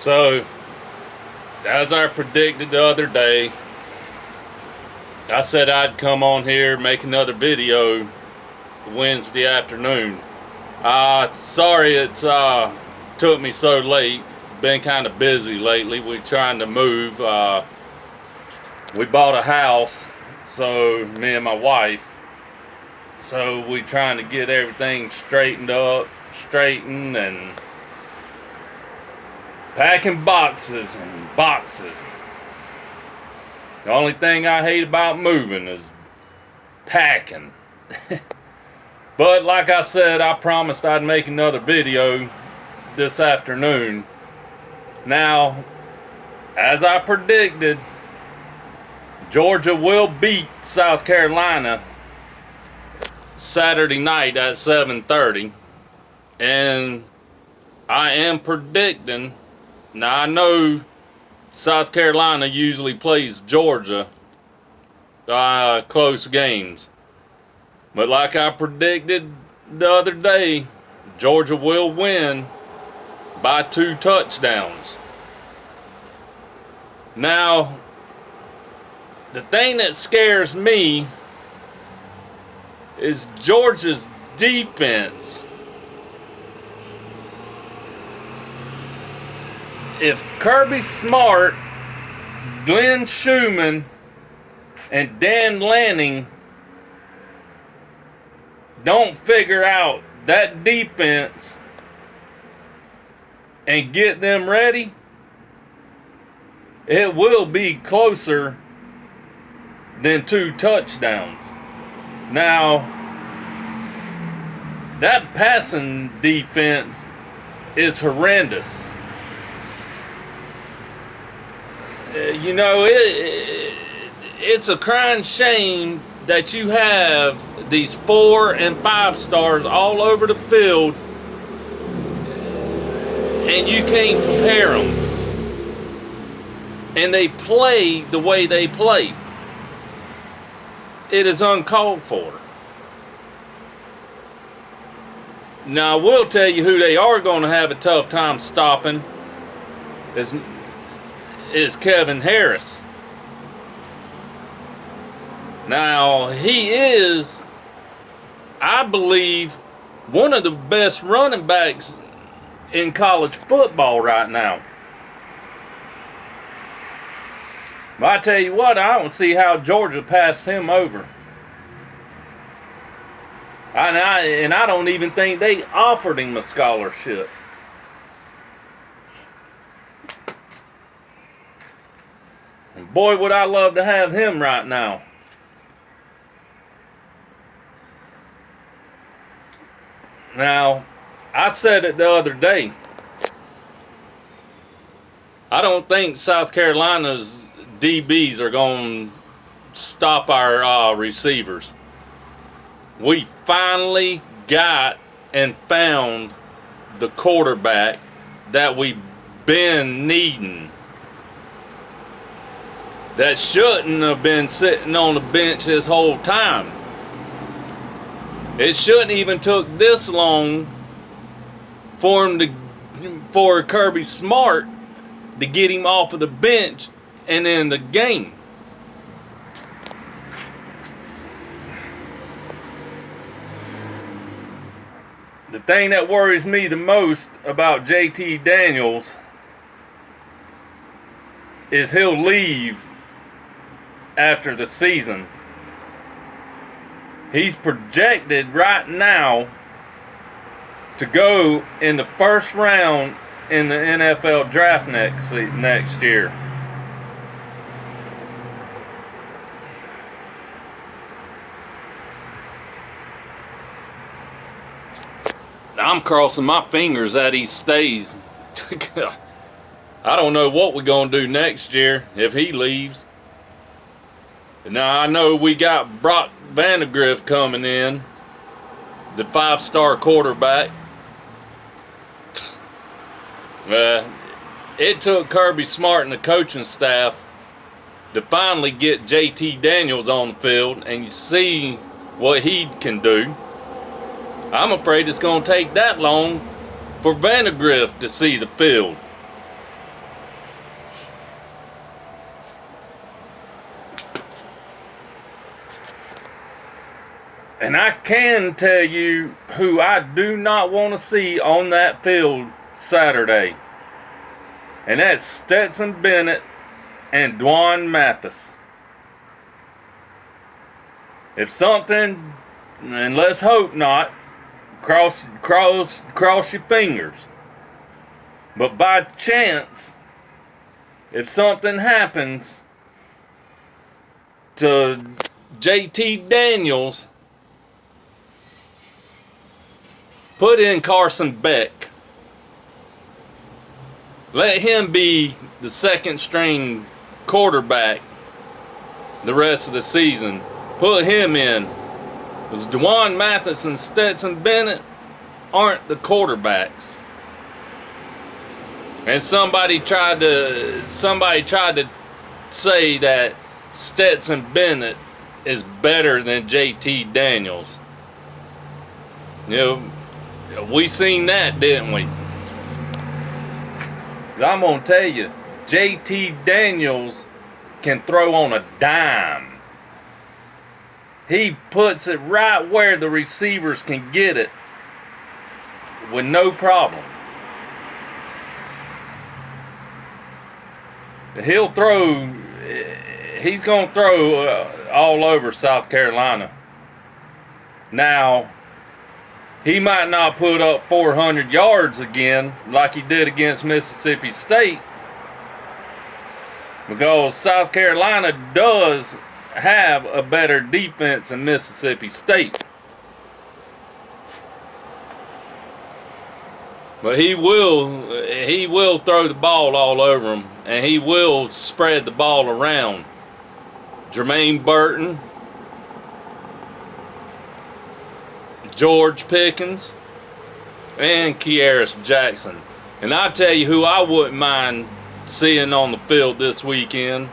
So, as I predicted the other day, I said I'd come on here, make another video Wednesday afternoon. Sorry it's took me so late. Been kind of busy lately. We're trying to move. We bought a house, so me and my wife. So we trying to get everything straightened and packing boxes and boxes. The only thing I hate about moving is packing. But like I said, I promised I'd make another video this afternoon. Now, as I predicted, Georgia will beat South Carolina Saturday night at 7:30. And I am predicting, now I know South Carolina usually plays Georgia close games. But like I predicted the other day, Georgia will win by 2 touchdowns. Now, the thing that scares me is Georgia's defense. If Kirby Smart, Glenn Schumann, and Dan Lanning don't figure out that defense and get them ready, it will be closer than 2 touchdowns. Now, that passing defense is horrendous. You know, it's a crying shame that you have these 4 and 5 stars all over the field and you can't compare them. And they play the way they play. It is uncalled for. Now, I will tell you who they are going to have a tough time stopping is Kevin Harris. Now, he is, I believe, one of the best running backs in college football right now. But I tell you what, I don't see how Georgia passed him over. And I don't even think they offered him a scholarship. And boy, would I love to have him right now. Now, I said it the other day. I don't think South Carolina's DBs are going to stop our receivers. We finally got and found the quarterback that we've been needing. That shouldn't have been sitting on the bench this whole time. It shouldn't even took this long for Kirby Smart to get him off of the bench and in the game. The thing that worries me the most about JT Daniels is he'll leave after the season. He's projected right now to go in the first round in the NFL draft next year. I'm crossing my fingers that he stays. I don't know what we're going to do next year if he leaves. Now, I know we got Brock Vandagriff coming in, the 5-star quarterback. It took Kirby Smart and the coaching staff to finally get JT Daniels on the field, and you see what he can do. I'm afraid it's going to take that long for Vandagriff to see the field. And I can tell you who I do not want to see on that field Saturday. And that's Stetson Bennett and Dwan Mathis. If something, and let's hope not, cross your fingers. But by chance, if something happens to JT Daniels, put in Carson Beck. Let him be the second string quarterback the rest of the season. Put him in. Because Dwan Mathis and Stetson Bennett aren't the quarterbacks. And somebody tried to say that Stetson Bennett is better than JT Daniels. You know, we seen that, didn't we? I'm gonna tell you, JT Daniels can throw on a dime. He puts it right where the receivers can get it with no problem. He's gonna throw all over South Carolina. Now, he might not put up 400 yards again like he did against Mississippi State, because South Carolina does have a better defense than Mississippi State. But he will throw the ball all over them, and he will spread the ball around. Jermaine Burton, George Pickens, and Kearis Jackson. And I tell you who I wouldn't mind seeing on the field this weekend,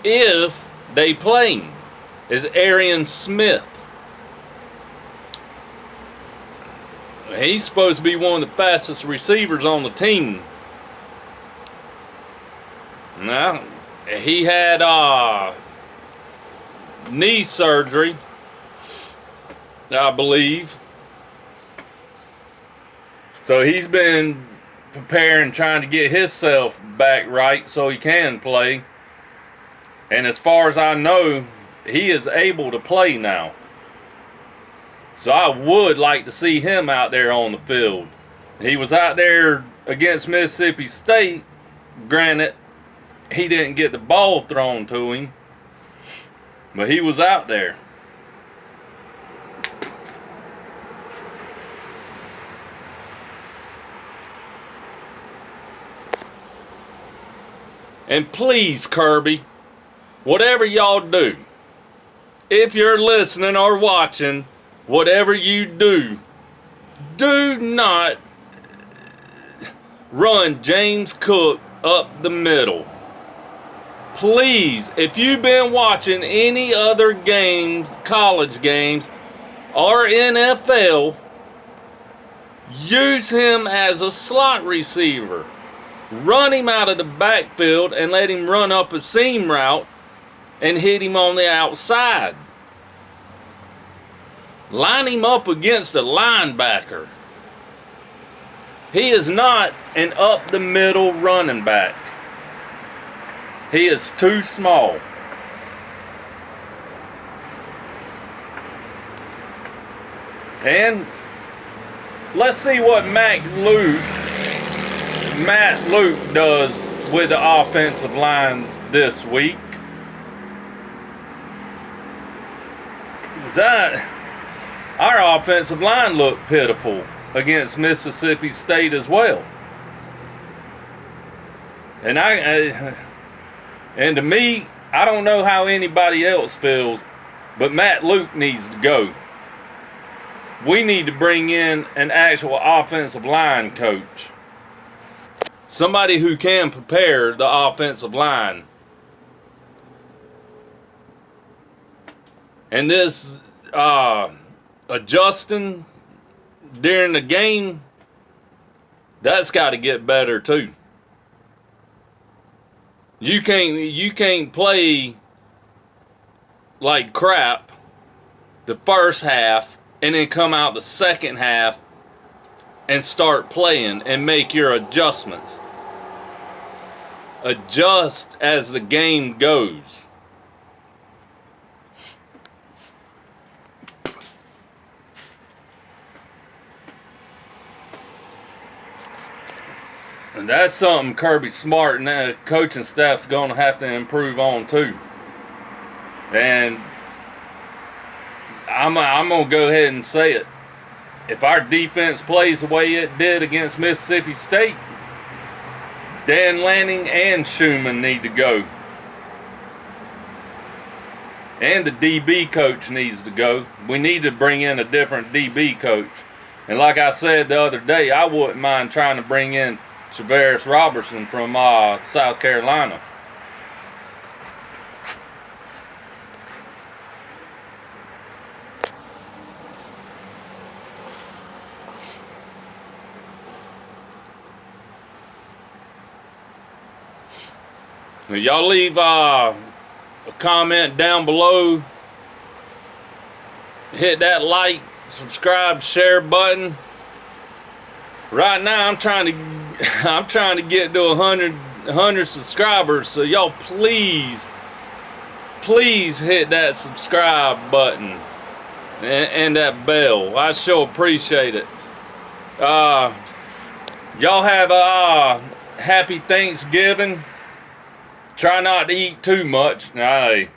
if they play him, is Arian Smith. He's supposed to be one of the fastest receivers on the team. Now, he had knee surgery, I believe. So he's been preparing, trying to get himself back right so he can play. And as far as I know, he is able to play now. So I would like to see him out there on the field. He was out there against Mississippi State. Granted, he didn't get the ball thrown to him, but he was out there. And please, Kirby, whatever y'all do, if you're listening or watching, whatever you do, do not run James Cook up the middle. Please, if you've been watching any other games, college games, or NFL, use him as a slot receiver. Run him out of the backfield and let him run up a seam route and hit him on the outside. Line him up against a linebacker. He is not an up-the-middle running back. He is too small. And let's see what Matt Luke does with the offensive line this week. Our offensive line looked pitiful against Mississippi State as well. And to me, I don't know how anybody else feels, but Matt Luke needs to go. We need to bring in an actual offensive line coach. Somebody who can prepare the offensive line. And this adjusting during the game, that's got to get better too. You can't play like crap the first half and then come out the second half and start playing and make your adjustments. Adjust as the game goes. And that's something Kirby Smart and the coaching staff's going to have to improve on too. And I'm going to go ahead and say it. If our defense plays the way it did against Mississippi State, Dan Lanning and Schumann need to go. And the DB coach needs to go. We need to bring in a different DB coach. And like I said the other day, I wouldn't mind trying to bring in Travaris Robertson from South Carolina. Now, y'all leave a comment down below. Hit that like, subscribe, share button. Right now, I'm trying to get to 100 subscribers. So y'all please hit that subscribe button and that bell. I sure appreciate it. Y'all have a happy Thanksgiving. Try not to eat too much. Hey,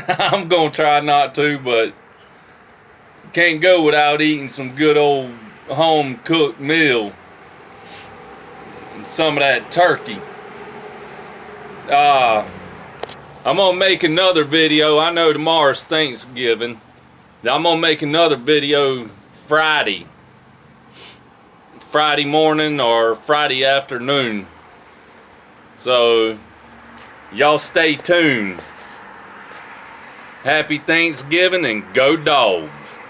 I'm gonna try not to, but can't go without eating some good old home cooked meal and some of that turkey. I'm gonna make another video. I know tomorrow's Thanksgiving. I'm gonna make another video Friday morning or Friday afternoon. So y'all stay tuned. Happy Thanksgiving and go Dogs.